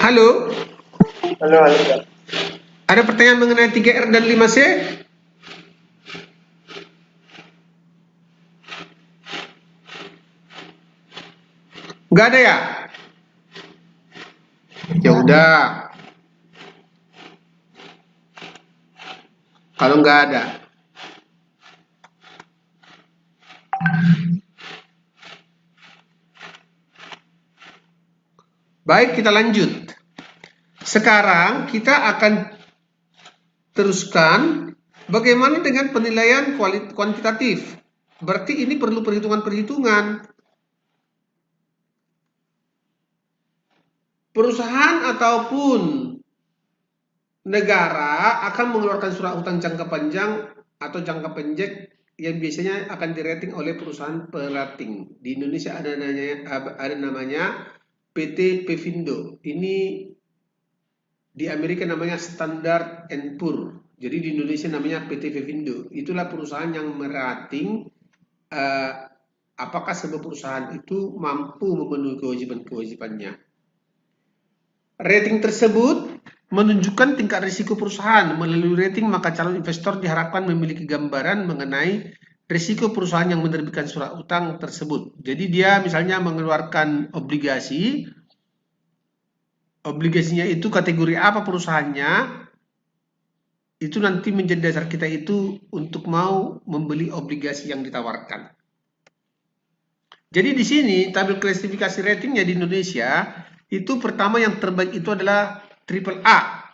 Halo, Halo, halo, Kak. ada pertanyaan mengenai 3R dan 5C? Nggak ada ya? Ya udah, kalau nggak ada. Baik, kita lanjut. Sekarang kita akan teruskan bagaimana dengan penilaian kuantitatif. Berarti ini perlu perhitungan-perhitungan. Perusahaan ataupun negara akan mengeluarkan surat utang jangka panjang atau jangka pendek yang biasanya akan dirating oleh perusahaan perating. Di Indonesia ada namanya PT Pevindo. Ini di Amerika namanya Standard and Poor. Jadi di Indonesia namanya PT Pevindo. Itulah perusahaan yang merating apakah sebuah perusahaan itu mampu memenuhi kewajiban-kewajibannya. Rating tersebut menunjukkan tingkat risiko perusahaan. Melalui rating, maka calon investor diharapkan memiliki gambaran mengenai risiko perusahaan yang menerbitkan surat utang tersebut. Jadi dia misalnya mengeluarkan obligasi, obligasinya itu kategori apa perusahaannya, itu nanti menjadi dasar kita itu untuk mau membeli obligasi yang ditawarkan. Jadi di sini tabel klasifikasi ratingnya di Indonesia itu pertama yang terbaik itu adalah triple A.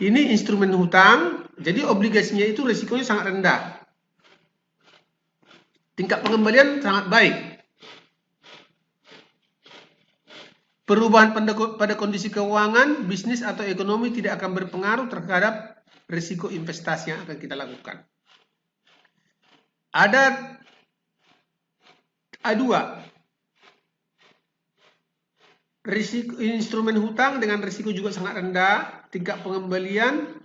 Ini instrumen hutang, jadi obligasinya itu risikonya sangat rendah. Tingkat pengembalian sangat baik. Perubahan pada kondisi keuangan, bisnis atau ekonomi tidak akan berpengaruh terhadap risiko investasi yang akan kita lakukan. Ada A2. Risiko instrumen hutang dengan risiko juga sangat rendah, tingkat pengembalian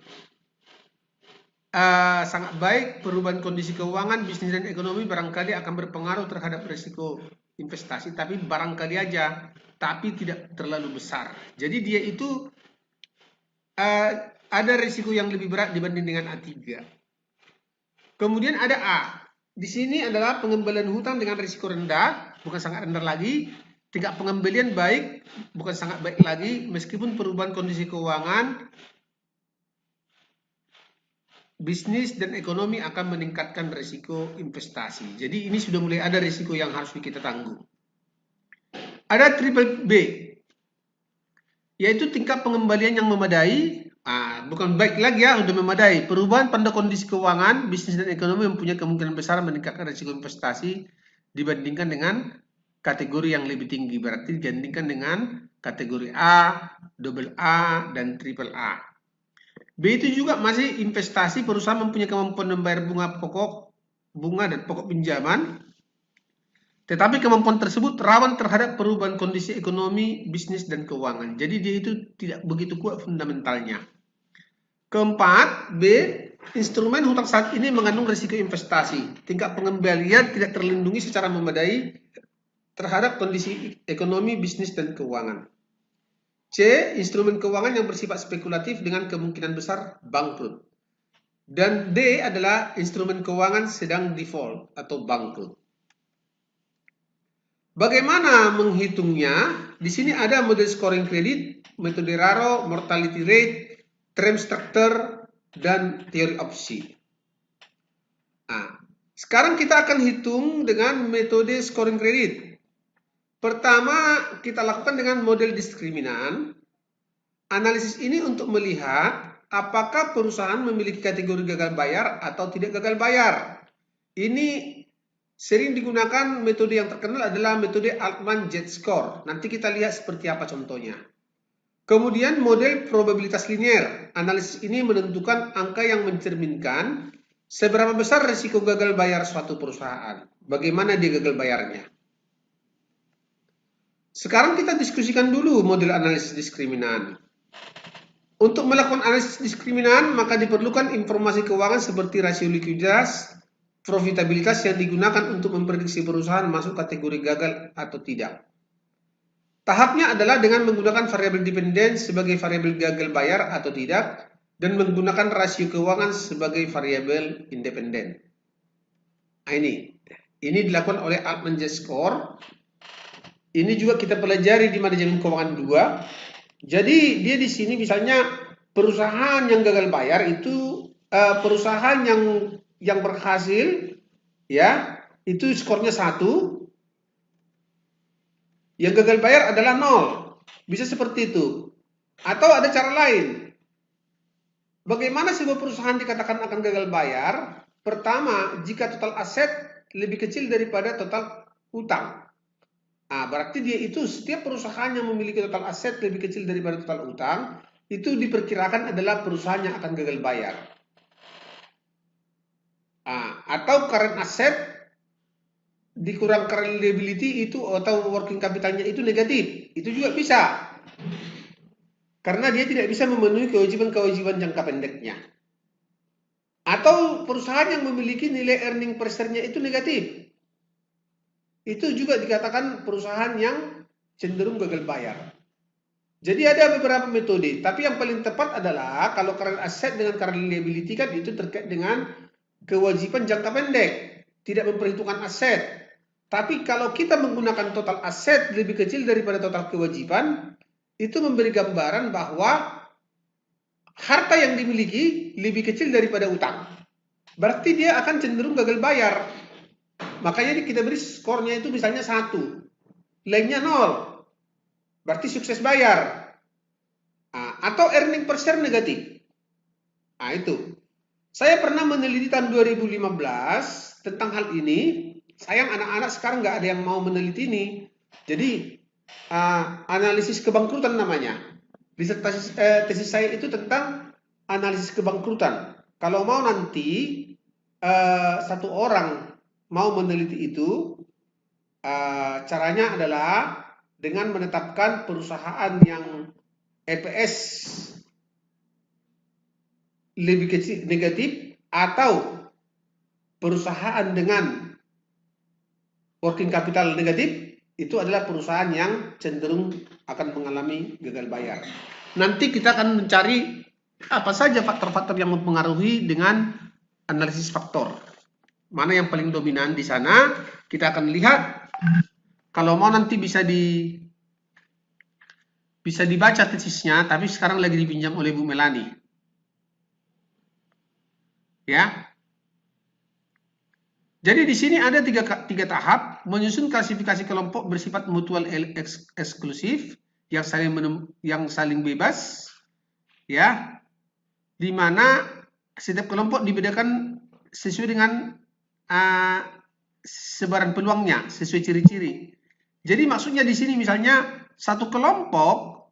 sangat baik, perubahan kondisi keuangan, bisnis dan ekonomi barangkali akan berpengaruh terhadap risiko investasi, tapi barangkali aja, tapi tidak terlalu besar. Jadi dia itu ada risiko yang lebih berat dibanding dengan A3. Kemudian ada A. Di sini adalah pengembalian hutang dengan risiko rendah, bukan sangat rendah lagi. Tingkat pengembalian baik, bukan sangat baik lagi, meskipun perubahan kondisi keuangan, bisnis dan ekonomi akan meningkatkan risiko investasi. Jadi ini sudah mulai ada risiko yang harus kita tanggung. Ada triple B, yaitu tingkat pengembalian yang memadai. Bukan baik lagi ya, sudah memadai. Perubahan pada kondisi keuangan, bisnis dan ekonomi mempunyai kemungkinan besar meningkatkan risiko investasi dibandingkan dengan kategori yang lebih tinggi. Berarti dibandingkan dengan kategori A, double A, dan triple A. B itu juga masih investasi, perusahaan mempunyai kemampuan membayar bunga dan pokok pinjaman, tetapi kemampuan tersebut rawan terhadap perubahan kondisi ekonomi, bisnis, dan keuangan. Jadi dia itu tidak begitu kuat fundamentalnya. Keempat, B, instrumen hutang saat ini mengandung risiko investasi. Tingkat pengembalian tidak terlindungi secara memadai terhadap kondisi ekonomi, bisnis, dan keuangan. C, instrumen keuangan yang bersifat spekulatif dengan kemungkinan besar bangkrut. Dan D adalah instrumen keuangan sedang default atau bangkrut. Bagaimana menghitungnya? Di sini ada model scoring kredit, metode Raro, mortality rate, term structure, dan teori opsi. Sekarang kita akan hitung dengan metode scoring kredit. Pertama, kita lakukan dengan model diskriminan. Analisis ini untuk melihat apakah perusahaan memiliki kategori gagal bayar atau tidak gagal bayar. Ini sering digunakan metode yang terkenal adalah metode Altman Z-score. Nanti kita lihat seperti apa contohnya. Kemudian model probabilitas linear. Analisis ini menentukan angka yang mencerminkan seberapa besar risiko gagal bayar suatu perusahaan. Bagaimana dia gagal bayarnya. Sekarang kita diskusikan dulu model analisis diskriminan. Untuk melakukan analisis diskriminan, maka diperlukan informasi keuangan seperti rasio likuiditas, profitabilitas yang digunakan untuk memprediksi perusahaan masuk kategori gagal atau tidak. Tahapnya adalah dengan menggunakan variabel dependen sebagai variabel gagal bayar atau tidak, dan menggunakan rasio keuangan sebagai variabel independen. Nah, ini dilakukan oleh Altman J. Score. Ini juga kita pelajari di manajemen keuangan 2. Jadi dia di sini misalnya perusahaan yang gagal bayar itu perusahaan yang berhasil, ya, itu skornya 1. Yang gagal bayar adalah 0. Bisa seperti itu. Atau ada cara lain. Bagaimana sebuah perusahaan dikatakan akan gagal bayar? Pertama, jika total aset lebih kecil daripada total utang. Nah, berarti dia itu setiap perusahaan yang memiliki total aset lebih kecil daripada total utang, itu diperkirakan adalah perusahaan yang akan gagal bayar. Nah, atau current asset dikurang current liability itu atau working capitalnya itu negatif, itu juga bisa. Karena dia tidak bisa memenuhi kewajiban-kewajiban jangka pendeknya. Atau perusahaan yang memiliki nilai earning per share-nya itu negatif. Itu juga dikatakan perusahaan yang cenderung gagal bayar. Jadi ada beberapa metode, tapi yang paling tepat adalah kalau current asset dengan current liability kan itu terkait dengan kewajiban jangka pendek, tidak memperhitungkan aset. Tapi kalau kita menggunakan total aset lebih kecil daripada total kewajiban, itu memberi gambaran bahwa harta yang dimiliki lebih kecil daripada utang. Berarti dia akan cenderung gagal bayar. Makanya kita beri skornya itu misalnya 1, lainnya 0. Berarti sukses bayar. Nah, atau earning per share negatif. Nah, itu. Saya pernah meneliti tahun 2015 tentang hal ini. Sayang anak-anak sekarang nggak ada yang mau meneliti ini. Jadi, analisis kebangkrutan namanya. Disertasi tesis saya itu tentang analisis kebangkrutan. Kalau mau nanti satu orang mau meneliti itu, caranya adalah dengan menetapkan perusahaan yang EPS lebih kecil negatif atau perusahaan dengan working capital negatif, itu adalah perusahaan yang cenderung akan mengalami gagal bayar. Nanti kita akan mencari apa saja faktor-faktor yang mempengaruhi dengan analisis faktor. Mana yang paling dominan di sana, kita akan lihat. Kalau mau nanti bisa dibaca tesisnya, tapi sekarang lagi dipinjam oleh Bu Melani. Ya. Jadi di sini ada tiga tahap, menyusun klasifikasi kelompok bersifat mutual eksklusif yang saling bebas, ya, di mana setiap kelompok dibedakan sesuai dengan sebaran peluangnya, sesuai ciri-ciri. Jadi maksudnya di sini misalnya satu kelompok,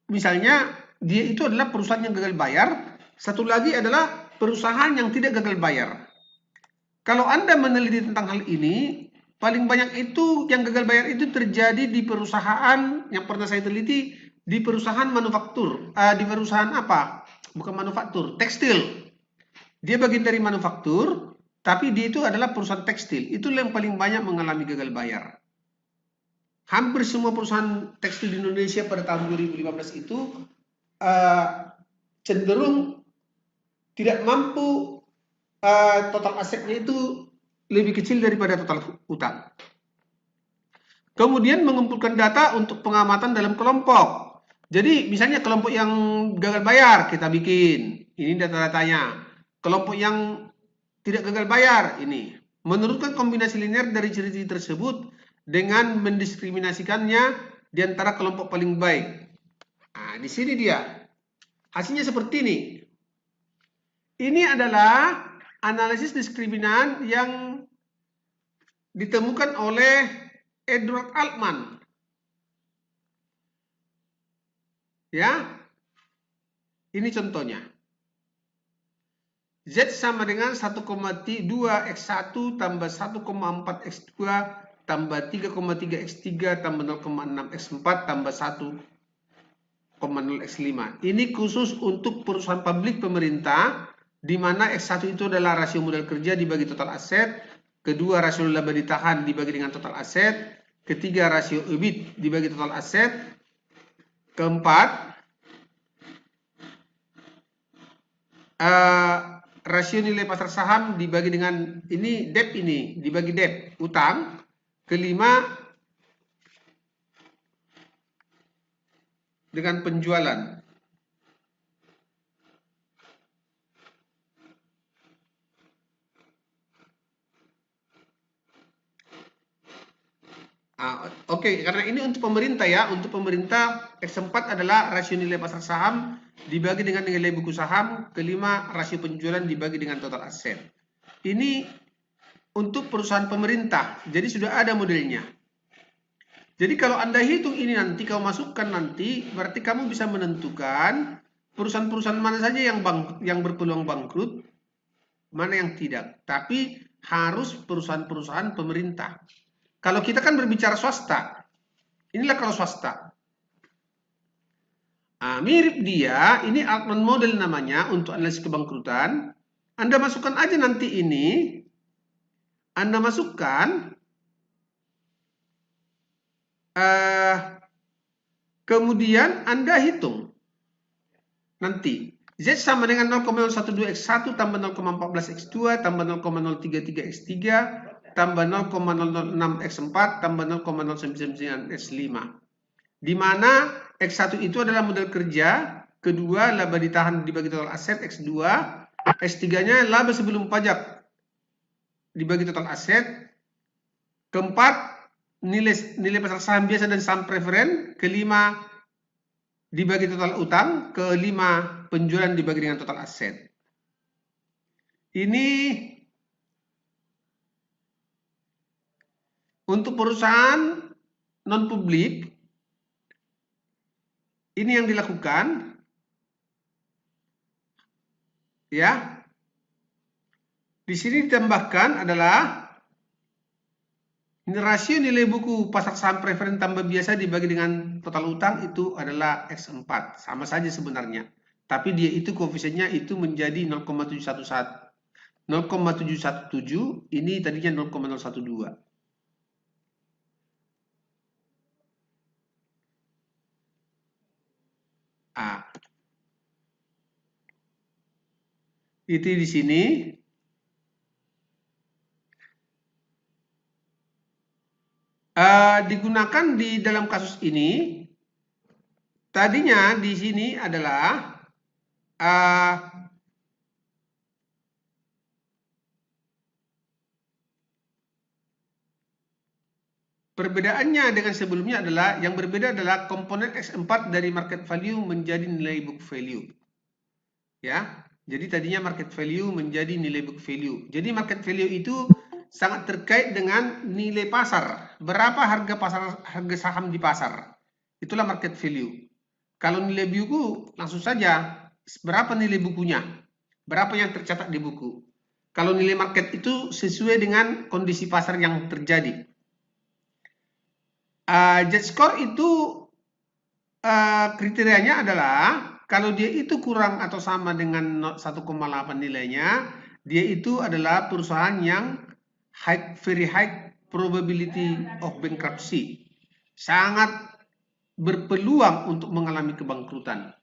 misalnya dia itu adalah perusahaan yang gagal bayar, satu lagi adalah perusahaan yang tidak gagal bayar. Kalau Anda meneliti tentang hal ini, paling banyak itu yang gagal bayar itu terjadi di perusahaan yang pernah saya teliti, di perusahaan manufaktur. Di perusahaan apa? Bukan manufaktur, tekstil. Dia bagian dari manufaktur, tapi dia itu adalah perusahaan tekstil. Itu yang paling banyak mengalami gagal bayar. Hampir semua perusahaan tekstil di Indonesia pada tahun 2015 itu cenderung tidak mampu, total asetnya itu lebih kecil daripada total utang. Kemudian mengumpulkan data untuk pengamatan dalam kelompok. Jadi misalnya kelompok yang gagal bayar kita bikin, ini data-datanya. Kelompok yang tidak gagal bayar ini. Menurutkan kombinasi linear dari ciri-ciri tersebut dengan mendiskriminasikannya di antara kelompok paling baik. Nah, di sini dia. Hasilnya seperti ini. Ini adalah analisis diskriminan yang ditemukan oleh Edward Altman. Ya. Ini contohnya. Z sama dengan 1,2 X1 tambah 1,4 X2 tambah 3,3 X3 tambah 0,6 X4 tambah 1,0 X5. Ini khusus untuk perusahaan publik pemerintah, di mana X1 itu adalah rasio modal kerja dibagi total aset, kedua rasio laba ditahan dibagi dengan total aset, ketiga rasio EBIT dibagi total aset, keempat rasio nilai pasar saham dibagi dengan ini debt, ini dibagi debt utang, kelima dengan penjualan. Oke, karena ini untuk pemerintah ya. Untuk pemerintah X4 adalah rasio nilai pasar saham dibagi dengan nilai buku saham, kelima rasio penjualan dibagi dengan total aset. Ini untuk perusahaan pemerintah, jadi sudah ada modelnya. Jadi kalau Anda hitung ini nanti, kau masukkan nanti, berarti kamu bisa menentukan perusahaan-perusahaan mana saja yang berpeluang bangkrut, mana yang tidak. Tapi harus perusahaan-perusahaan pemerintah. Kalau kita kan berbicara swasta, inilah kalau swasta. Mirip dia, ini Altman model namanya untuk analisis kebangkrutan. Anda masukkan aja nanti ini, Anda masukkan, kemudian Anda hitung. Nanti, Z sama dengan 0,012x1 tambah 0,14x2 tambah 0,033x3 tambah 0,006x4 tambah 0,099x5. Di mana X1 itu adalah modal kerja, kedua laba ditahan dibagi total aset X2, X3-nya laba sebelum pajak dibagi total aset, keempat nilai pasar saham biasa dan saham preferen, kelima dibagi total utang, kelima penjualan dibagi dengan total aset. Ini untuk perusahaan non-publik, ini yang dilakukan, ya. Di sini ditambahkan adalah rasio nilai buku pasar saham preferen tambah biasa dibagi dengan total utang itu adalah X4. Sama saja sebenarnya. Tapi dia itu koefisiennya itu menjadi 0,717. 0,717 ini tadinya 0,012. Itu di sini. Digunakan di dalam kasus ini, tadinya di sini adalah perbedaannya dengan sebelumnya adalah, yang berbeda adalah komponen X4 dari market value menjadi nilai book value. Ya, jadi tadinya market value menjadi nilai book value. Jadi market value itu sangat terkait dengan nilai pasar. Berapa harga saham di pasar? Itulah market value. Kalau nilai buku, langsung saja berapa nilai bukunya? Berapa yang tercatat di buku? Kalau nilai market itu sesuai dengan kondisi pasar yang terjadi. Z-score itu kriterianya adalah kalau dia itu kurang atau sama dengan 1,8 nilainya, dia itu adalah perusahaan yang very high probability of bankruptcy. Sangat berpeluang untuk mengalami kebangkrutan.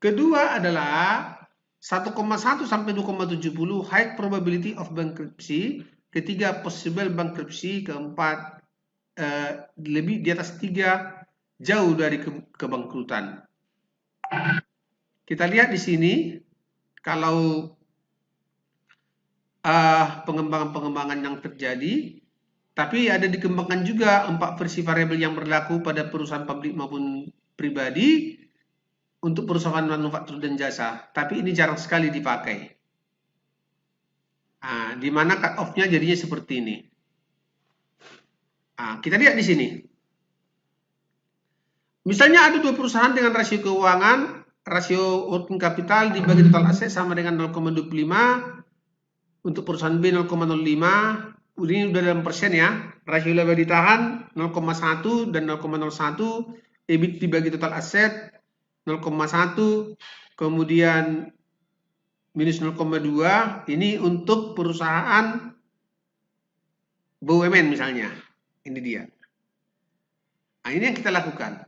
Kedua adalah 1,1 sampai 2,70 high probability of bankruptcy. Ketiga possible bankruptcy. Keempat lebih di atas 3 jauh dari kebangkrutan. Kita lihat di sini kalau pengembangan-pengembangan yang terjadi, tapi ada dikembangkan juga 4 versi variabel yang berlaku pada perusahaan publik maupun pribadi untuk perusahaan manufaktur dan jasa. Tapi ini jarang sekali dipakai. Di mana cut off-nya jadinya seperti ini. Kita lihat di sini. Misalnya ada 2 perusahaan dengan rasio keuangan, rasio working capital dibagi total aset sama dengan 0,25. Untuk perusahaan B 0,05. Ini udah dalam persen ya. Rasio laba ditahan 0,1 dan 0,01. EBIT dibagi total aset 0,1. Kemudian minus 0,2. Ini untuk perusahaan BUMN misalnya. Ini dia. Nah, ini yang kita lakukan.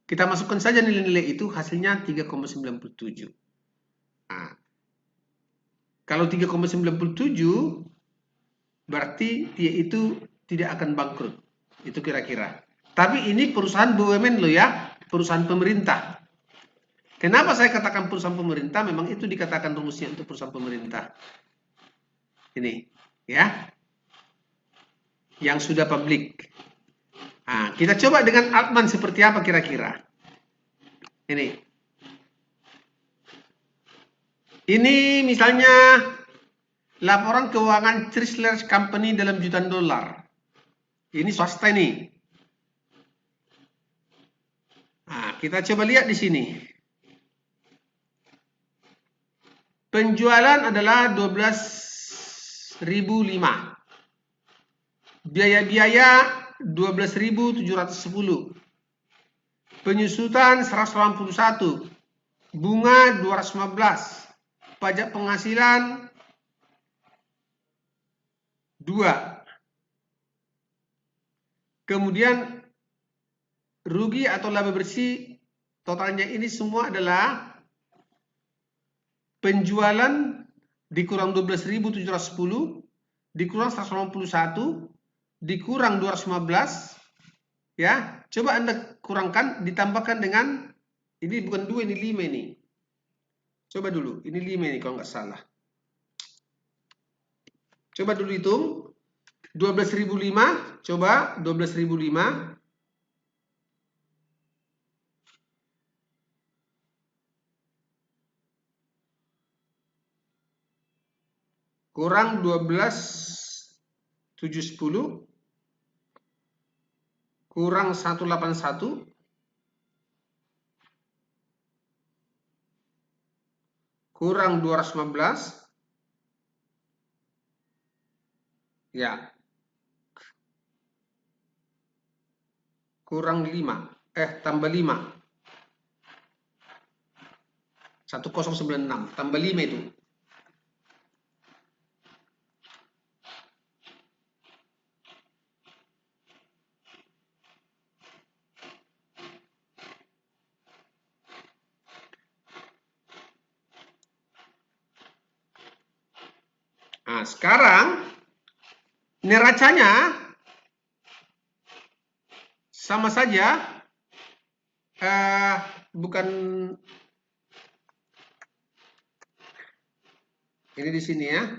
Kita masukkan saja nilai-nilai itu, hasilnya 3,97. Nah, kalau 3,97 berarti dia itu tidak akan bangkrut. Itu kira-kira. Tapi ini perusahaan BUMN loh ya, perusahaan pemerintah. Kenapa saya katakan perusahaan pemerintah? Memang itu dikatakan rumusnya untuk perusahaan pemerintah. Ini, ya. Yang sudah publik. Nah, kita coba dengan Altman seperti apa kira-kira. Ini misalnya laporan keuangan Chrysler Company dalam jutaan dolar. Ini swasta ini. Nah, kita coba lihat di sini. Penjualan adalah 12.005. Biaya-biaya 12.710. Penyusutan 181. Bunga 215. Pajak penghasilan 2. Kemudian rugi atau laba bersih totalnya ini semua adalah penjualan dikurang 12.710 dikurang 181 dikurang 215, ya. Coba Anda kurangkan, ditambahkan dengan ini bukan 2, ini 5 ini. Coba dulu, ini 5 ini kalau nggak salah. Coba dulu hitung. 12.005, coba 12.005 kurang 12.710 kurang 181 kurang 215, ya, kurang 5, tambah 5, 1096, tambah 5 itu. Nah, sekarang neracanya sama saja, bukan ini di sini ya.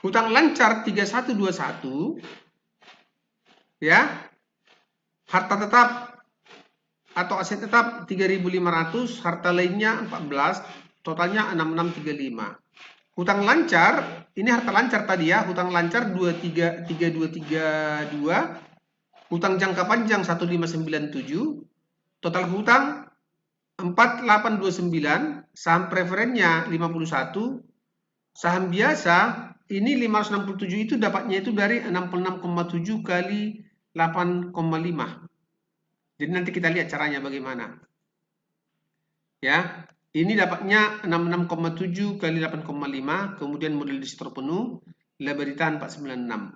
Hutang lancar 3121, ya. Harta tetap atau aset tetap 3.500, harta lainnya 14, totalnya 6635. Hutang lancar, ini harta lancar tadi ya, hutang lancar 3232, hutang jangka panjang 1597, total hutang 4829, saham preferennya 51, saham biasa ini 567 itu dapatnya itu dari 66,7 kali 8,5. Jadi nanti kita lihat caranya bagaimana. Ya, ini dapatnya 66,7 kali 8,5, kemudian model distor penuh, laba ditahan 496.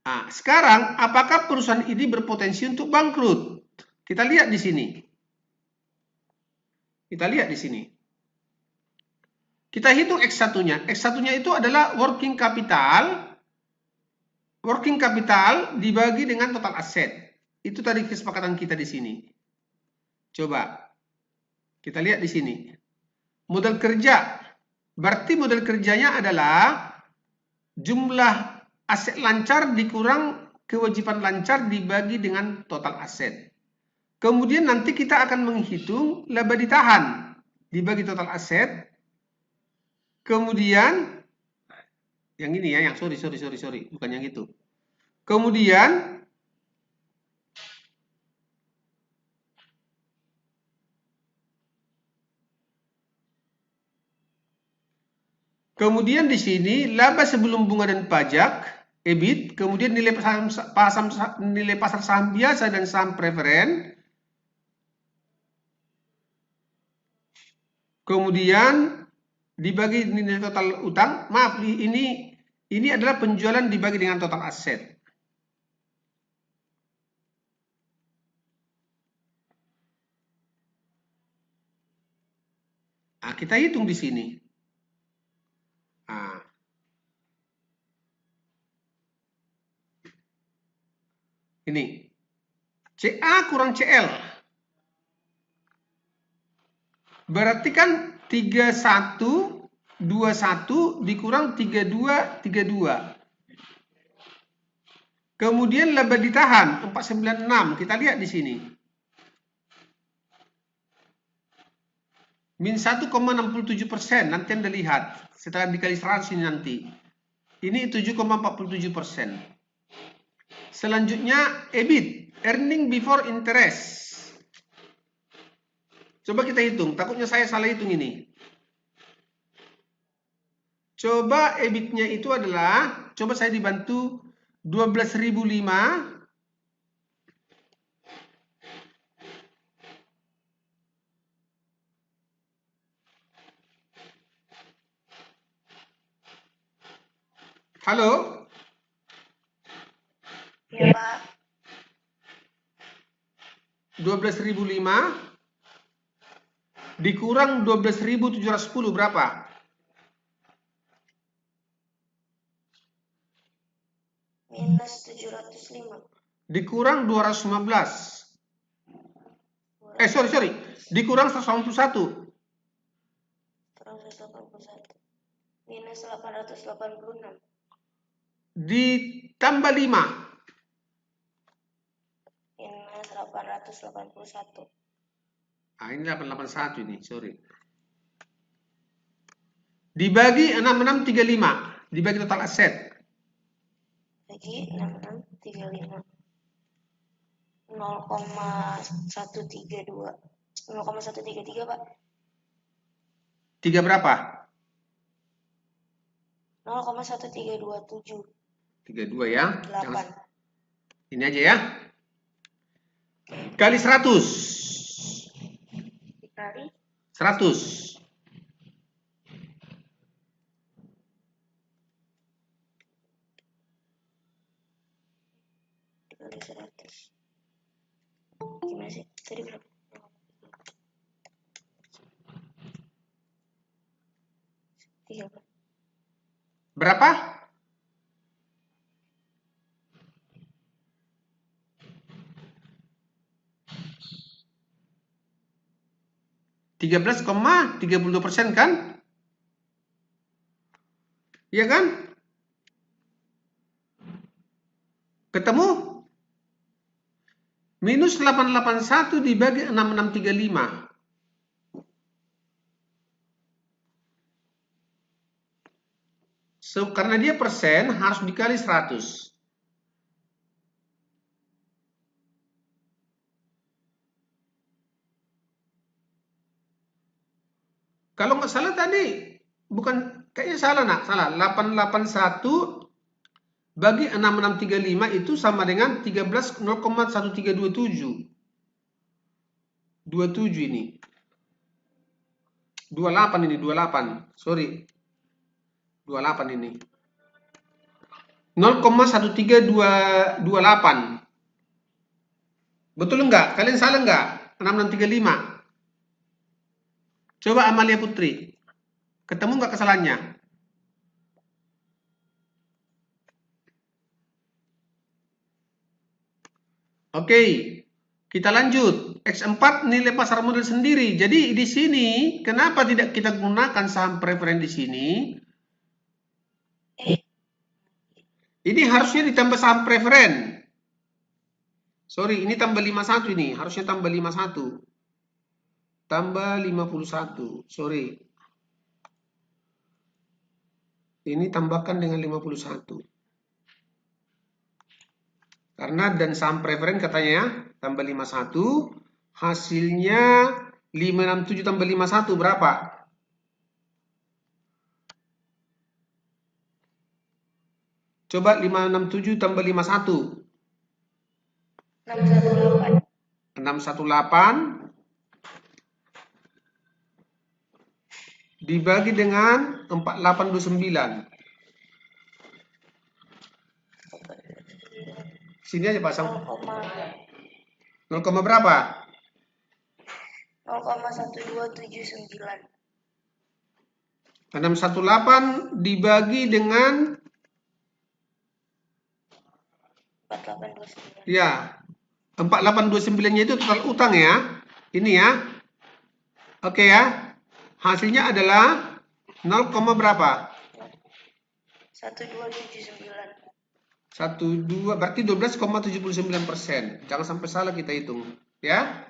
Nah, sekarang apakah perusahaan ini berpotensi untuk bangkrut? Kita lihat di sini. Kita lihat di sini. Kita hitung X1-nya. X1-nya itu adalah working capital. Working capital dibagi dengan total aset. Itu tadi kesepakatan kita di sini. Coba kita lihat di sini. Modal kerja. Berarti modal kerjanya adalah jumlah aset lancar dikurang kewajiban lancar dibagi dengan total aset. Kemudian nanti kita akan menghitung laba ditahan dibagi total aset. Kemudian yang ini ya, yang sorry, bukan yang itu. Kemudian di sini laba sebelum bunga dan pajak, EBIT, kemudian nilai pasar saham biasa dan saham preferen. Kemudian dibagi nilai total utang. Maaf, ini Ini adalah penjualan dibagi dengan total aset. Nah, kita hitung di sini. Nah, ini CA kurang CL. Berarti kan 3121 dikurang 3232. Kemudian laba ditahan 496. Kita lihat di sini. Min 1,67%. Nanti Anda lihat. Setelah dikali 100 ini nanti. Ini 7,47%. Selanjutnya EBIT. Earning before interest. Coba kita hitung. Takutnya saya salah hitung ini. Coba EBIT-nya itu adalah. Coba saya dibantu 12.005. Halo? Ya, Pak. 12.005 dikurang 12.710 berapa? Minus 705. Dikurang 215. Sorry. Dikurang 181. Kurang 181. Minus 886. Ditambah 5. Minus 881. Ah, ini 881 ini, sorry. Dibagi 6635. Dibagi total aset. Bagi 6635. 0,132. 0,133, Pak. 3 berapa? 0,1327. 32 ya. 8. Ini aja ya. Kali 100. Dikali 100. dikali 100. Gimana sih? Tadi berapa? Berapa? %13,32% kan? Iya kan? Ketemu? Minus 881 dibagi 6635. So, karena dia persen harus dikali 100. Kalau nggak salah tadi, bukan, kayaknya salah nak, salah. 881 bagi 6635 itu sama dengan 0,1327. 27 ini. 28 ini, 28. Sorry. 28 ini. 0,13228. Betul enggak? Kalian salah enggak? 6635. Coba Amalia Putri. Ketemu enggak kesalahannya? Oke. Kita lanjut. X4 nilai pasar modal sendiri. Jadi di sini kenapa tidak kita gunakan saham preferen di sini? Ini harusnya ditambah saham preferen. Sorry, ini tambah 51 ini. Harusnya tambah 51. Tambah 51. Sorry. Ini tambahkan dengan 51. Karena dan saham preferen katanya ya, tambah 51. Hasilnya 567 tambah 51 berapa? Coba 567 tambah 51. 618. 618 dibagi dengan 4829. Sini aja pasang 0, 0, berapa? 0,1279. 618 dibagi dengan 4829. ya 4829-nya itu total utang ya. Ini ya. Oke ya. Hasilnya adalah 0, berapa? 1279. 12 berarti 12,79%. Jangan sampai salah kita hitung, ya.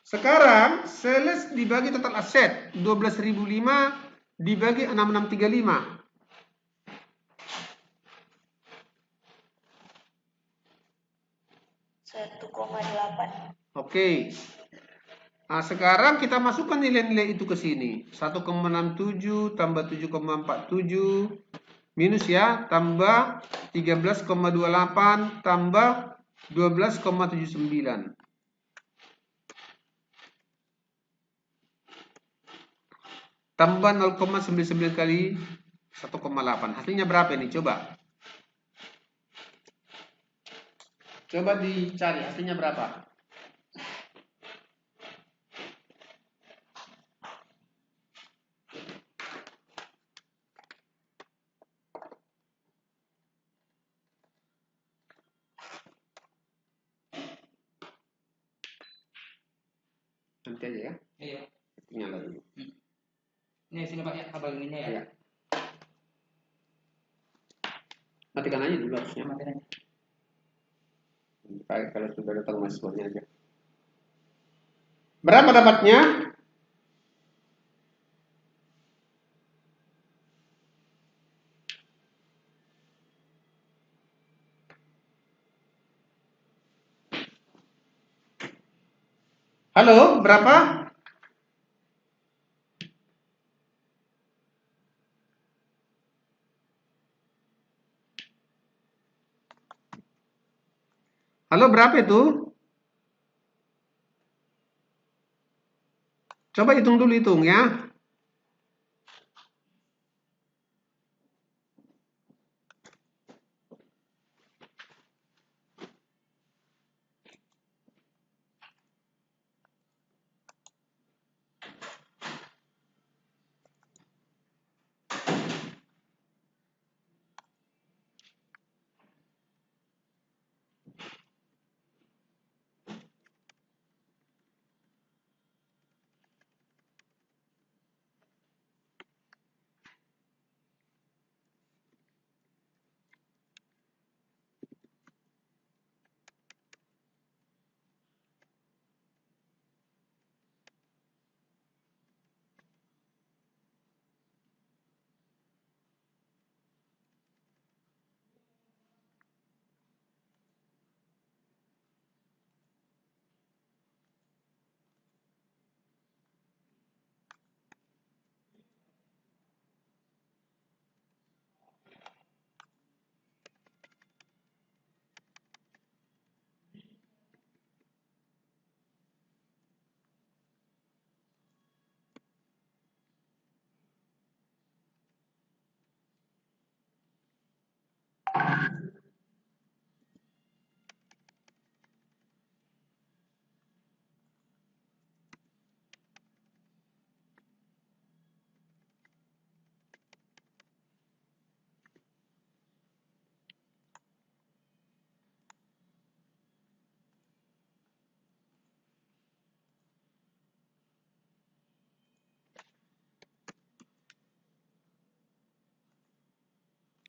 Sekarang sales dibagi total aset 12.005 dibagi 6635. 1,8. Oke. Nah, sekarang kita masukkan nilai-nilai itu ke sini. 1,67 tambah 7,47 minus ya, tambah 13,28 tambah 12,79. Tambah 0,99 kali 1,8. Hasilnya berapa ini? Coba. Coba dicari hasilnya berapa? Nanti aja ya. Iya. Nyala dulu. Ini sini Pak ya, abang ini ya. Iya. Matikan aja dulu harusnya. Matikan aja. Kalau sudah datang mahasiswanya aja. Berapa dapatnya? Halo, berapa? Halo, berapa itu? Coba hitung dulu, hitung ya.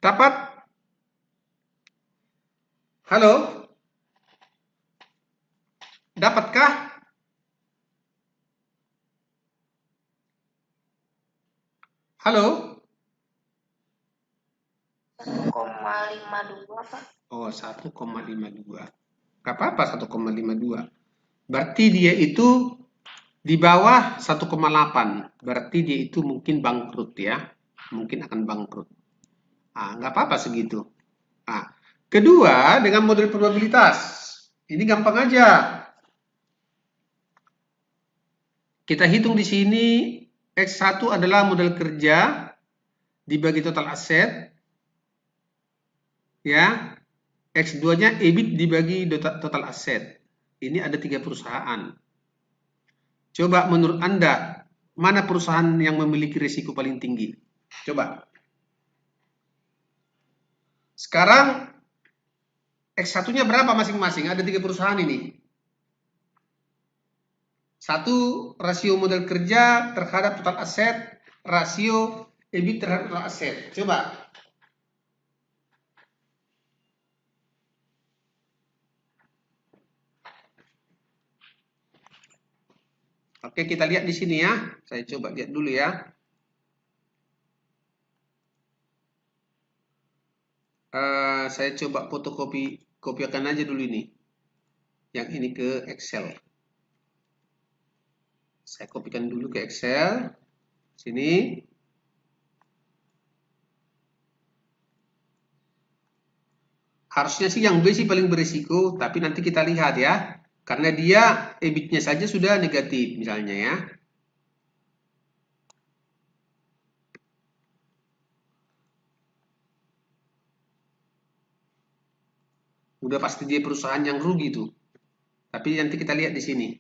Dapat? Halo? Dapatkah? Halo? 1,52 Pak. Oh, 1,52. Gak apa-apa 1,52. Berarti dia itu di bawah 1,8. Berarti dia itu mungkin bangkrut ya. Mungkin akan bangkrut. Ah, nggak apa-apa segitu. Ah, kedua, dengan model probabilitas. Ini gampang aja. Kita hitung di sini X1 adalah model kerja dibagi total aset. Ya. X2-nya EBIT dibagi total aset. Ini ada 3 perusahaan. Coba menurut Anda, mana perusahaan yang memiliki risiko paling tinggi? Coba. Sekarang X1-nya berapa masing-masing? Ada 3 perusahaan ini. 1, rasio modal kerja terhadap total aset, rasio EBIT terhadap total aset. Coba. Oke, kita lihat di sini ya. Saya coba lihat dulu ya. Saya coba kopikan aja dulu ini. Yang ini ke Excel. Saya kopikan dulu ke Excel. Sini. Harusnya sih yang B sih paling berisiko, tapi nanti kita lihat ya. Karena dia EBIT-nya saja sudah negatif misalnya ya. Udah pasti dia perusahaan yang rugi tuh. Tapi nanti kita lihat di sini.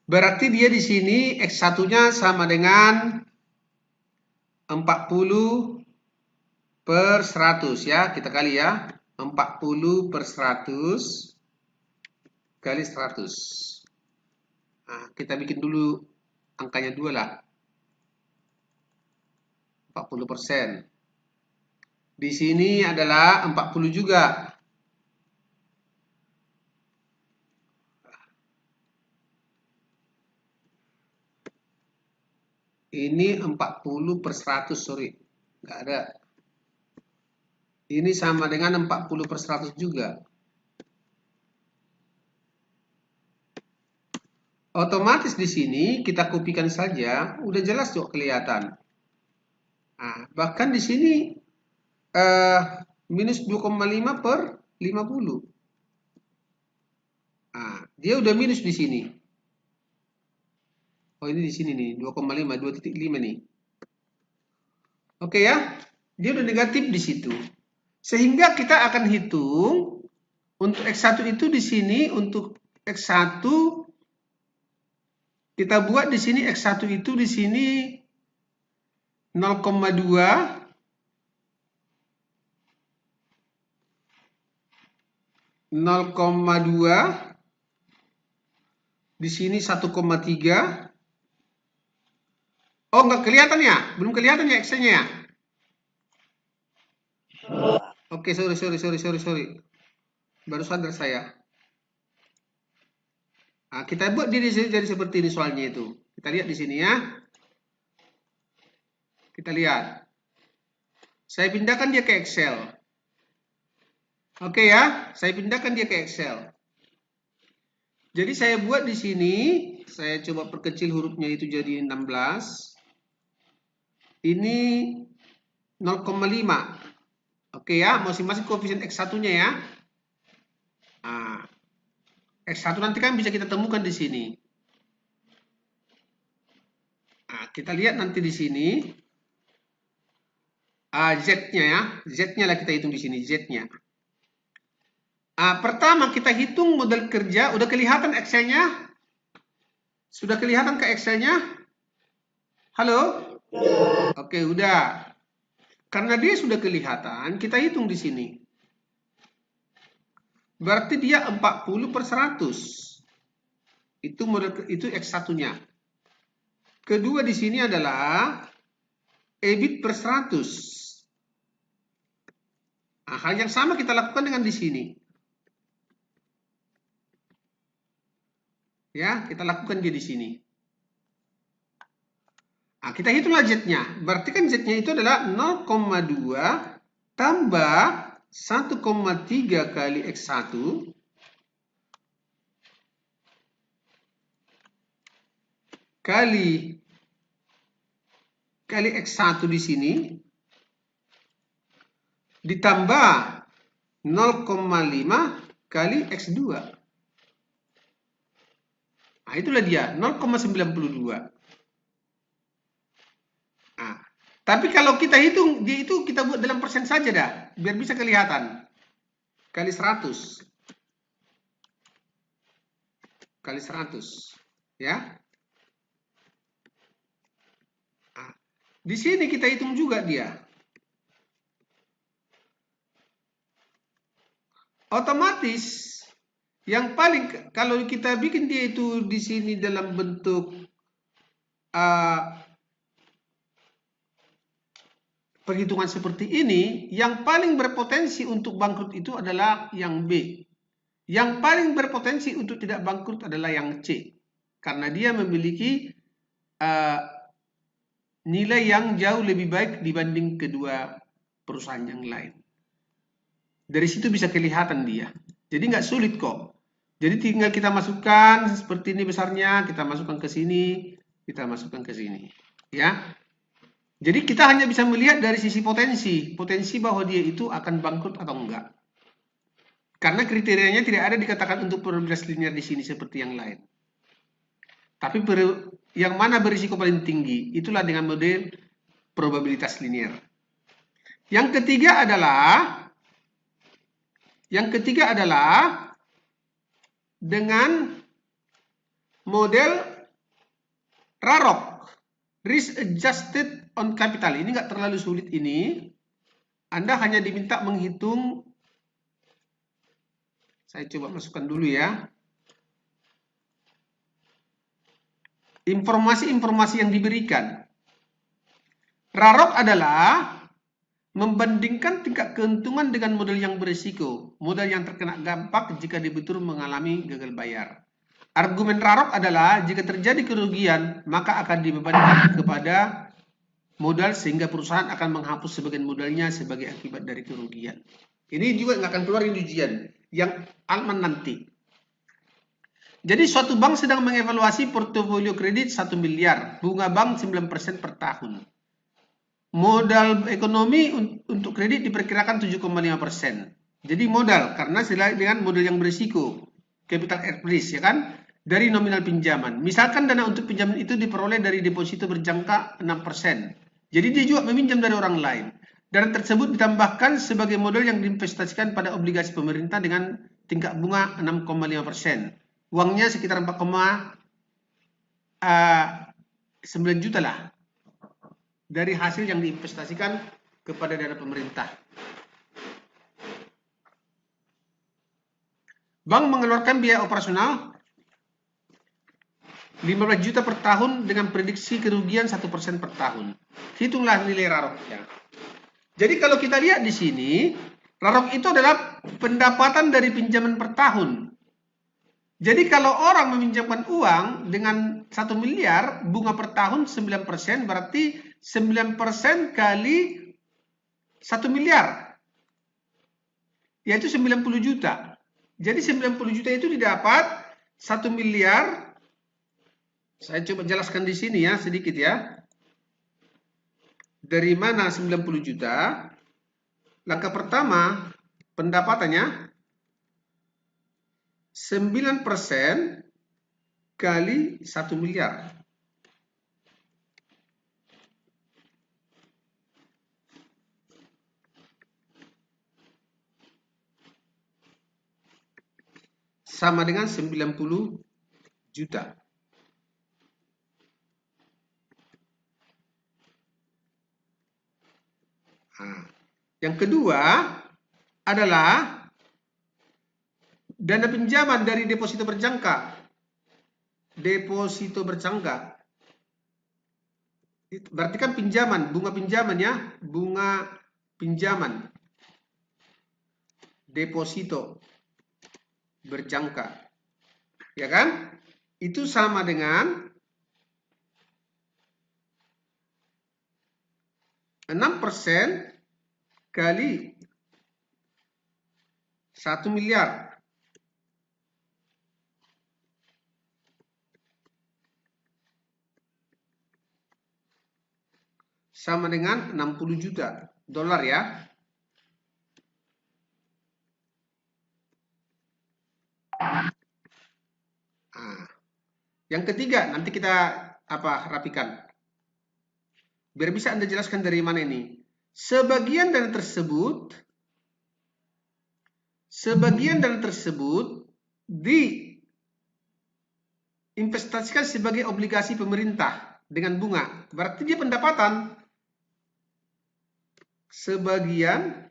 Berarti dia di sini X1-nya sama dengan 40 per 100 ya. Kita kali ya. 40 per 100 kali 100. Nah, kita bikin dulu angkanya 2 lah. 40%. Di sini adalah 40 juga. Ini 40 per 100, sorry. Nggak ada. Ini sama dengan 40 per 100 juga. Otomatis di sini kita kopikan saja, udah jelas tuh kelihatan. Nah, bahkan di sini minus 2,5 per 50. Nah, dia udah minus di sini. Oh, ini di sini nih, 2,5, 2,5 nih. Oke ya, dia udah negatif di situ. Sehingga kita akan hitung untuk X1 itu di sini, untuk X1 kita buat di sini X1 itu di sini 0,2 di sini 1,3. Oh, nggak kelihatan ya? Belum kelihatan ya X-nya ya? Oke, sorry. Baru sadar saya. Nah, kita buat jadi seperti ini soalnya itu. Kita lihat di sini ya. Kita lihat. Saya pindahkan dia ke Excel. Oke ya, saya pindahkan dia ke Excel. Jadi saya buat di sini, saya coba perkecil hurufnya itu jadi 16. Ini 0,5. Oke ya, masing-masing koefisien X1-nya ya. Nah, X1 nanti kan bisa kita temukan di sini. Nah, kita lihat nanti di sini. Z-nya ya. Z-nya lah kita hitung di sini, Z-nya. Pertama kita hitung modal kerja, udah kelihatan Excel-nya? Sudah kelihatan ke Excel-nya? Halo? Oke, udah. Karena dia sudah kelihatan, kita hitung di sini. Berarti dia 40 per 100. Itu X1-nya. Kedua di sini adalah EBIT per 100. Nah, hal yang sama kita lakukan dengan di sini. Ya, kita lakukan dia di sini. Nah, kita hitunglah Z-nya. Berarti kan Z-nya itu adalah 0,2 tambah 1,3 kali X1 kali X1 di sini ditambah 0,5 kali X2. Nah, itulah dia 0,92. Nah, tapi kalau kita hitung, dia itu kita buat dalam persen saja dah, biar bisa kelihatan. kali 100 kali 100 ya. Nah, di sini kita hitung juga dia. Otomatis yang paling, kalau kita bikin dia itu di sini dalam bentuk perhitungan seperti ini, yang paling berpotensi untuk bangkrut itu adalah yang B. Yang paling berpotensi untuk tidak bangkrut adalah yang C. Karena dia memiliki nilai yang jauh lebih baik dibanding kedua perusahaan yang lain. Dari situ bisa kelihatan dia. Jadi nggak sulit kok. Jadi tinggal kita masukkan seperti ini besarnya, kita masukkan ke sini, kita masukkan ke sini. Ya. Jadi kita hanya bisa melihat dari sisi potensi bahwa dia itu akan bangkrut atau enggak. Karena kriterianya tidak ada dikatakan untuk probabilitas linear di sini seperti yang lain. Tapi yang mana berisiko paling tinggi, itulah dengan model probabilitas linear. Yang ketiga adalah dengan model RAROC, Risk Adjusted on Capital. Ini nggak terlalu sulit ini. Anda hanya diminta menghitung. Saya coba masukkan dulu ya. Informasi-informasi yang diberikan. RAROC adalah membandingkan tingkat keuntungan dengan model yang berisiko. Model yang terkena dampak jika debitur mengalami gagal bayar. Argumen RAROC adalah jika terjadi kerugian, maka akan dibebankan kepada modal sehingga perusahaan akan menghapus sebagian modalnya sebagai akibat dari kerugian. Ini juga nggak akan keluar di ujian yang aman nanti. Jadi suatu bank sedang mengevaluasi portofolio kredit 1 miliar, bunga bank 9% per tahun. Modal ekonomi untuk kredit diperkirakan 7,5%. Jadi modal, karena sesuai dengan model yang berisiko, capital at risk, ya kan? Dari nominal pinjaman. Misalkan dana untuk pinjaman itu diperoleh dari deposito berjangka 6%. Jadi dia juga meminjam dari orang lain. Dana tersebut ditambahkan sebagai modal yang diinvestasikan pada obligasi pemerintah dengan tingkat bunga 6,5%. Uangnya sekitar 4,9 juta lah. Dari hasil yang diinvestasikan kepada dana pemerintah. Bank mengeluarkan biaya operasional 15 juta per tahun dengan prediksi kerugian 1% per tahun. Hitunglah nilai RAROC-nya. Jadi kalau kita lihat di sini, RAROC itu adalah pendapatan dari pinjaman per tahun. Jadi kalau orang meminjamkan uang dengan 1 miliar, bunga per tahun 9%, berarti 9% kali 1 miliar. Yaitu 90 juta. Jadi 90 juta itu didapat 1 miliar. Saya coba jelaskan di sini ya, sedikit ya. Dari mana 90 juta? Langkah pertama, pendapatannya 9% kali 1 miliar. Sama dengan 90 juta. Nah, yang kedua adalah dana pinjaman dari deposito berjangka. Deposito berjangka. Berarti kan pinjaman, bunga pinjaman ya, bunga pinjaman. Deposito berjangka. Ya kan? Itu sama dengan 6% kali 1 miliar. Sama dengan 60 juta dolar ya. Nah, yang ketiga nanti kita rapikan. Biar bisa Anda jelaskan dari mana ini. Sebagian dana tersebut sebagian dana tersebut diinvestasikan sebagai obligasi pemerintah dengan bunga. Berarti dia pendapatan. Sebagian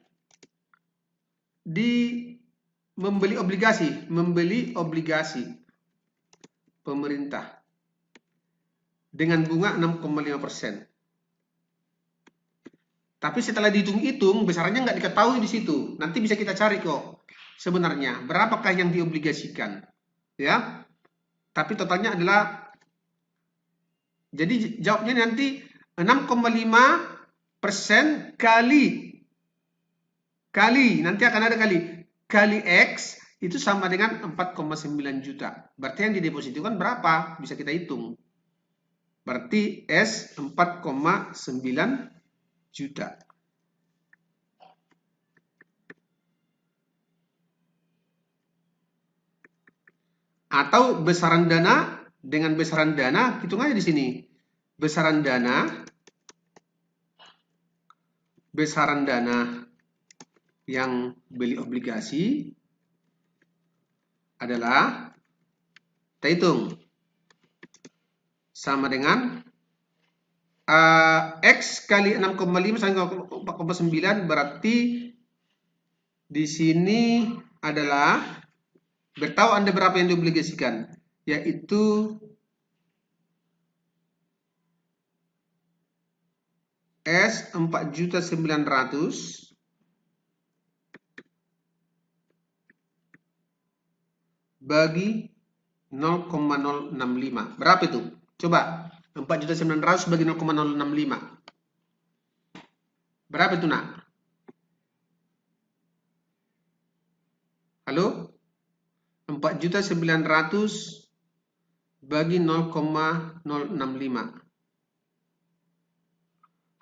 membeli obligasi pemerintah dengan bunga 6,5%. Tapi setelah dihitung-hitung, besarannya nggak diketahui di situ. Nanti bisa kita cari kok sebenarnya berapakah yang diobligasikan, ya. Tapi totalnya adalah, jadi jawabnya nanti 6,5% kali nanti akan ada kali X itu sama dengan 4,9 juta. Berarti yang didepositikan berapa? Bisa kita hitung. Berarti S 4,9 juta. Atau besaran dana dengan besaran dana, hitung aja di sini. Besaran dana yang beli obligasi adalah, kita hitung, sama dengan X kali 6,5 sama 4,9, berarti di sini adalah, bertahu Anda berapa yang diobligasikan, yaitu S 4.900.000 bagi 0,065. Berapa itu? Coba 4.900.000 bagi 0,065. Berapa itu, Nak? Halo? 4.900.000 bagi 0,065.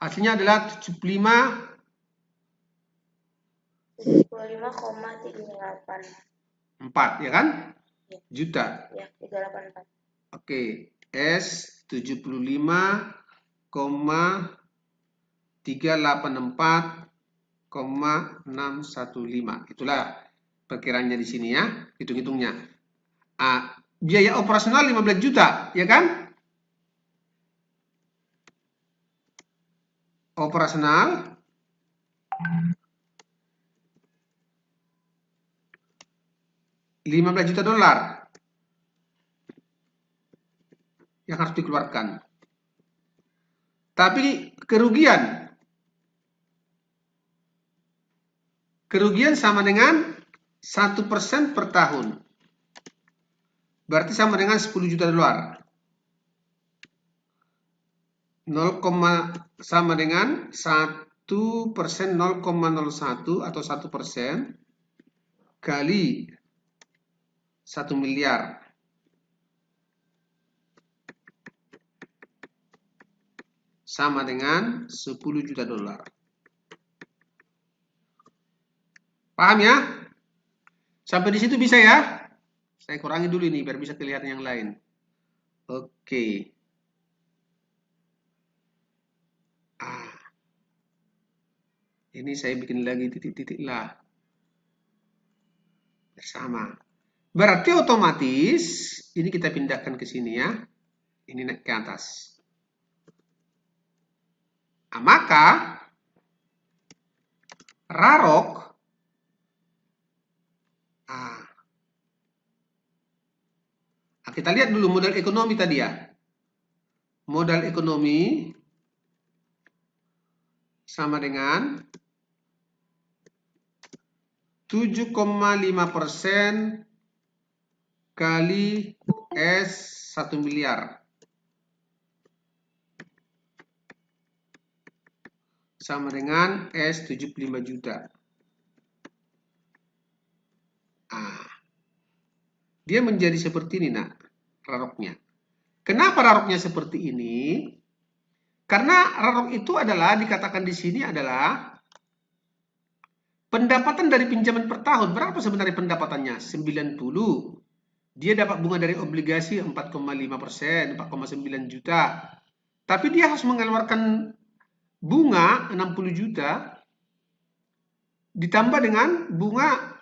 Hasilnya adalah 75,384. ya kan? Ya. Juta. Ya, 384. Oke, S 75,384,615. Itulah perkiraannya di sini ya, hitung-hitungnya. Biaya operasional 15 juta, ya kan? Operasional $15 juta yang harus dikeluarkan. Tapi kerugian sama dengan 1% per tahun. Berarti sama dengan $10 juta. 0, sama dengan 1%, 0,01 atau 1% kali 1 miliar. Sama dengan $10 juta. Paham ya? Sampai di situ bisa ya? Saya kurangi dulu ini biar bisa kelihatan yang lain. Oke. Ini saya bikin lagi titik-titik lah. Bersama. Berarti otomatis ini kita pindahkan ke sini ya. Ini naik ke atas. Maka Rarok kita lihat dulu modal ekonomi tadi ya. Modal ekonomi sama dengan 7,5% kali S 1 miliar. Sama dengan S 75 juta. Dia menjadi seperti ini, Nak, raroknya. Kenapa raroknya seperti ini? Karena rarok itu adalah, dikatakan di sini adalah pendapatan dari pinjaman per tahun. Berapa sebenarnya pendapatannya? 90. Dia dapat bunga dari obligasi 4,5%, 4,9 juta. Tapi dia harus mengeluarkan bunga 60 juta ditambah dengan bunga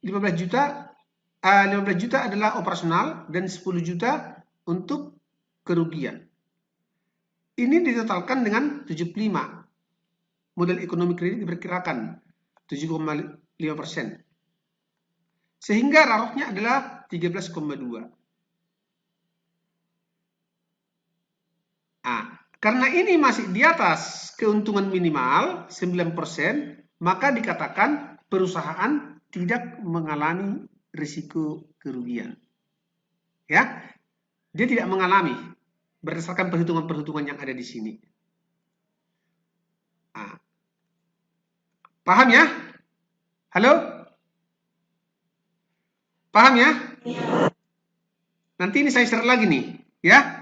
15 juta adalah operasional dan 10 juta untuk kerugian. Ini ditotalkan dengan 75. Model ekonomi kredit diperkirakan 7,5%. Sehingga RAROC-nya adalah 13,2. Karena ini masih di atas keuntungan minimal 9%, maka dikatakan perusahaan tidak mengalami risiko kerugian. Ya, dia tidak mengalami berdasarkan perhitungan-perhitungan yang ada di sini. Paham ya? Halo? Paham ya? Nanti ini saya share lagi nih, ya.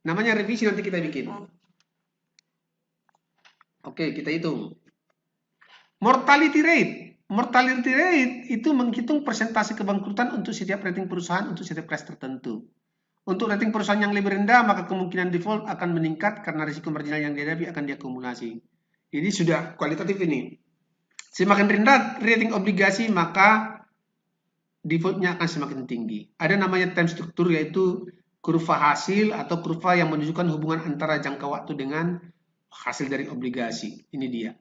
Namanya revisi, nanti kita bikin. Oke, kita hitung. Mortality rate. Mortality rate itu menghitung persentase kebangkrutan untuk setiap rating perusahaan untuk setiap kelas tertentu. Untuk rating perusahaan yang lebih rendah, maka kemungkinan default akan meningkat karena risiko marginal yang dihadapi akan diakumulasi. Ini sudah kualitatif ini. Semakin rendah rating obligasi, maka defaultnya akan semakin tinggi. Ada namanya time struktur, yaitu kurva hasil atau kurva yang menunjukkan hubungan antara jangka waktu dengan hasil dari obligasi. Ini dia.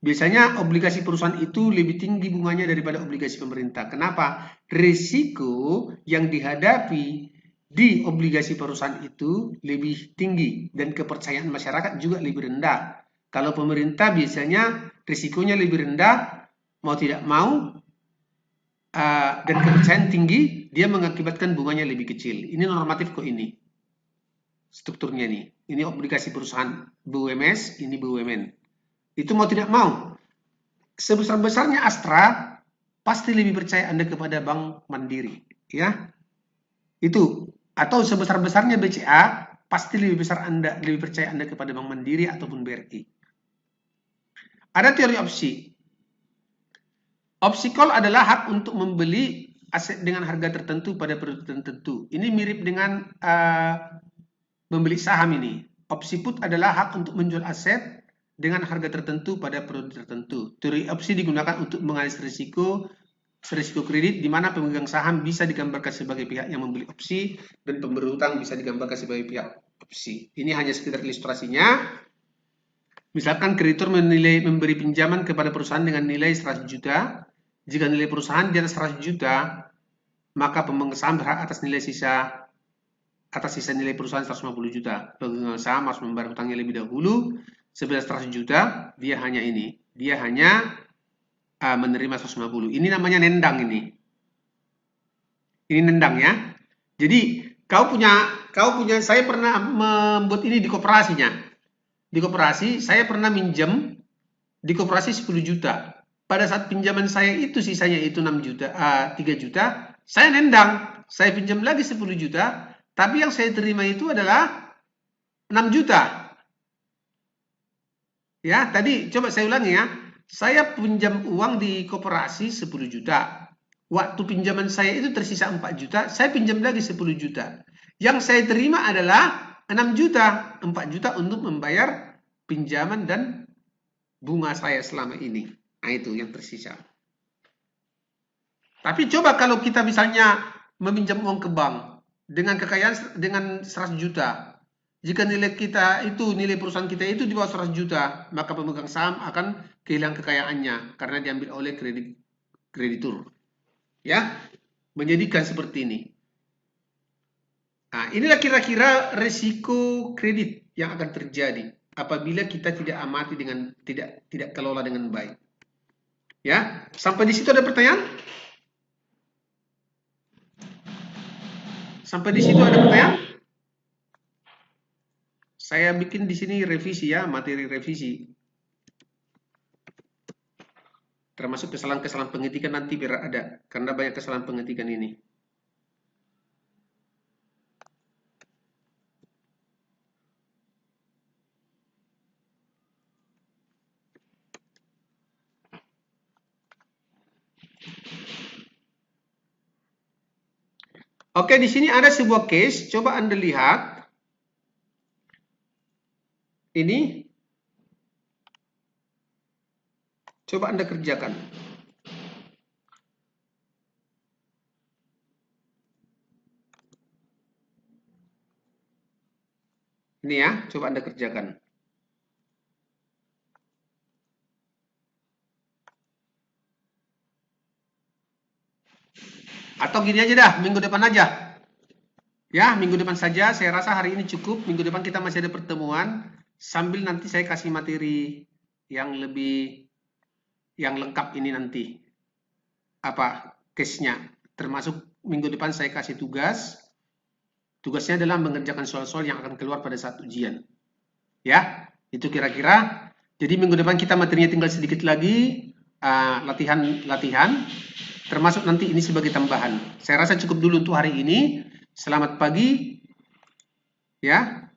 Biasanya obligasi perusahaan itu lebih tinggi bunganya daripada obligasi pemerintah. Kenapa? Risiko yang dihadapi di obligasi perusahaan itu lebih tinggi dan kepercayaan masyarakat juga lebih rendah. Kalau pemerintah biasanya risikonya lebih rendah, mau tidak mau, dan kepercayaan tinggi, dia mengakibatkan bunganya lebih kecil. Ini normatif kok ini. Strukturnya nih. Ini obligasi perusahaan BUMS, ini BUMN. Itu mau tidak mau. Sebesar-besarnya Astra, pasti lebih percaya Anda kepada Bank Mandiri. Ya. Itu. Atau sebesar-besarnya BCA, pasti lebih percaya Anda kepada Bank Mandiri ataupun BRI. Ada teori opsi. Opsi call adalah hak untuk membeli aset dengan harga tertentu pada periode tertentu. Ini mirip dengan membeli saham ini. Opsi put adalah hak untuk menjual aset dengan harga tertentu pada periode tertentu. Teori opsi digunakan untuk menganalisis risiko kredit, di mana pemegang saham bisa digambarkan sebagai pihak yang membeli opsi dan pemberi hutang bisa digambarkan sebagai pihak opsi. Ini hanya sekedar ilustrasinya. Misalkan kreditur memberi pinjaman kepada perusahaan dengan nilai 100 juta. Jika nilai perusahaan di atas 100 juta, maka pemegang saham berhak atas sisa nilai perusahaan 150 juta. Pemegang saham harus membayar hutangnya lebih dahulu sebesar 100 juta. Dia hanya menerima 150. Ini namanya nendang ini. Ini nendang ya. Jadi saya pernah membuat ini di koperasinya. Di koperasi saya pernah minjem di koperasi 10 juta. Pada saat pinjaman saya itu sisanya itu 3 juta, saya nendang. Saya pinjam lagi 10 juta, tapi yang saya terima itu adalah 6 juta. Ya, tadi coba saya ulangi ya. Saya pinjam uang di koperasi 10 juta. Waktu pinjaman saya itu tersisa 4 juta, saya pinjam lagi 10 juta. Yang saya terima adalah 6 juta. 4 juta untuk membayar pinjaman dan bunga saya selama ini. Nah, itu yang tersisa. Tapi coba kalau kita misalnya meminjam uang ke bank dengan kekayaan dengan 100 juta. Jika nilai perusahaan kita itu di bawah 100 juta, maka pemegang saham akan kehilangan kekayaannya karena diambil oleh kreditur. Ya, menjadikan seperti ini. Nah, inilah kira-kira risiko kredit yang akan terjadi apabila kita tidak amati dengan tidak kelola dengan baik. Ya, sampai di situ ada pertanyaan? Sampai di situ ada pertanyaan? Saya bikin di sini revisi ya, materi revisi. Termasuk kesalahan-kesalahan pengetikan nanti biar ada, karena banyak kesalahan pengetikan ini. Oke, di sini ada sebuah case, coba Anda lihat. Ini. Coba Anda kerjakan. Ini ya, coba Anda kerjakan. Atau gini aja dah, minggu depan aja. Ya, minggu depan saja. Saya rasa hari ini cukup. Minggu depan kita masih ada pertemuan. Sambil nanti saya kasih materi yang lebih, yang lengkap ini nanti. Apa case-nya. Termasuk minggu depan saya kasih tugas. Tugasnya adalah mengerjakan soal-soal yang akan keluar pada saat ujian. Ya, itu kira-kira. Jadi minggu depan kita materinya tinggal sedikit lagi. Latihan. Termasuk nanti ini sebagai tambahan. Saya rasa cukup dulu untuk hari ini. Selamat pagi. Ya.